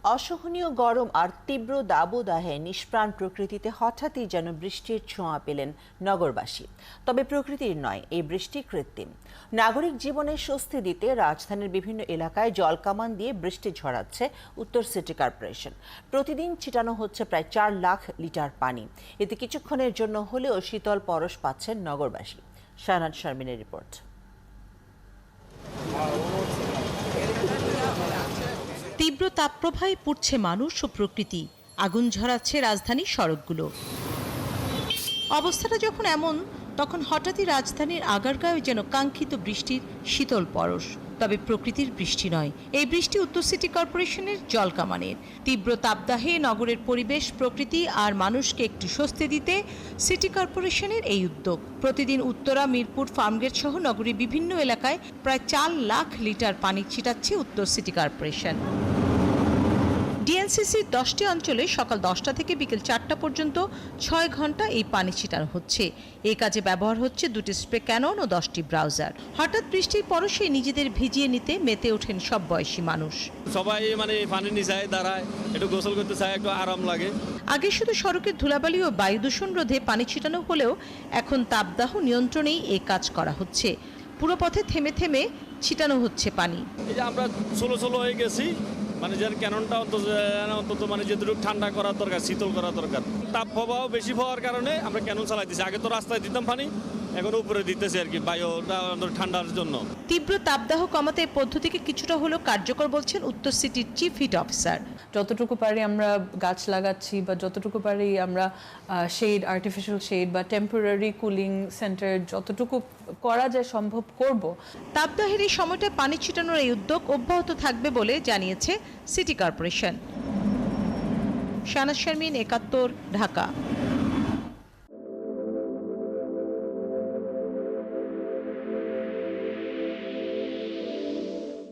অসহনীয় গরম আর তীব্র দাবদাহে নিষ্প্রাণ প্রকৃতিতে হঠাৎই যেন বৃষ্টির ছোঁয়া পেলেন নগরবাসী। তবে প্রকৃতির নয়, এই বৃষ্টি কৃত্রিম। নাগরিক জীবনে স্বস্তি দিতে রাজধানীর বিভিন্ন এলাকায় জলকামান দিয়ে বৃষ্টি ঝরাচ্ছে উত্তর সিটি কর্পোরেশন। প্রতিদিন ছিটানো হচ্ছে প্রায় 4 লাখ লিটার পানি। এতে কিছুক্ষণের জন্য হলেও শীতল পরশ পাচ্ছেন নগরবাসী। শাহনাজ শারমিনের রিপোর্ট। তীব্র তাপপ্রবাহে পুড়ছে মানুষ ও প্রকৃতি, আগুন ঝরাচ্ছে রাজধানীর সড়কগুলো। অবস্থাটা যখন এমন, তখন হঠাৎই রাজধানীর আগারগাঁওয়ে যেন কাঙ্ক্ষিত বৃষ্টির শীতল পরশ। তবে প্রকৃতির বৃষ্টি নয়, এই বৃষ্টি উত্তর সিটি কর্পোরেশনের জলকামানের। তীব্র তাপদাহে নগরের পরিবেশ, প্রকৃতি আর মানুষকে একটু স্বস্তি দিতে সিটি কর্পোরেশনের এই উদ্যোগ। প্রতিদিন উত্তরা, মিরপুর, ফার্মগেট সহ নগরীর বিভিন্ন এলাকায় প্রায় 4 লাখ লিটার পানি ছিটাচ্ছে উত্তর সিটি কর্পোরেশন। ডিএনসিসির 10টি অঞ্চলে সকাল 10টা থেকে বিকেল 4টা পর্যন্ত 6 ঘন্টা এই পানি ছিটানো হচ্ছে। এই কাজে ব্যবহার হচ্ছে 2টি স্প্রে ক্যানন ও 10টি ব্রাউজার। হঠাৎ বৃষ্টির পরশে নিজেদের ভিজিয়ে নিতে মেতে ওঠেন সব বয়সী মানুষ। সবাই পানি নিচে দাঁড়ায়, একটু গোসল করতে চায়, একটু আরাম লাগে। আগে শুধু সড়কের ধুলাবালি ও বায়ু দূষণ রোধে পানি ছিটানো হলেও এখন তাপদাহ নিয়ন্ত্রণেই এই কাজ করা হচ্ছে। পুরো পথে থেমে থেমে ছিটানো হচ্ছে পানি। এই যে আমরা ছোলো হয়ে গেছি, যার ক্যাননটা অন্তত যেটুকু ঠান্ডা করার দরকার, শীতল করার দরকার। তাপ প্রবাহ বেশি হওয়ার কারণে আমরা ক্যানন চালাইতেছি। আগে তো রাস্তায় দিতাম পানি, এখন উপরে দিতেছি আর কি, বায়ুটা ঠান্ডার জন্য। তীব্র তাপদাহ কমাতে এই পদ্ধতিকে কিছুটা হলেও কার্যকর বলছেন উত্তর সিটির চিফ হিট অফিসার। যতটুকু পারি আমরা গাছ লাগাচ্ছি, বা যতটুকু পারি আমরা শেড, আর্টিফিশিয়াল শেড বা টেম্পোরারি কুলিং সেন্টার যতটুকু করা যায় সম্ভব করব। তাপদাহের এই সময়টায় পানি ছিটানোর এই উদ্যোগ অব্যাহত থাকবে বলে জানিয়েছে সিটি কর্পোরেশন। শাহনাজ শারমিন, 71, ঢাকা।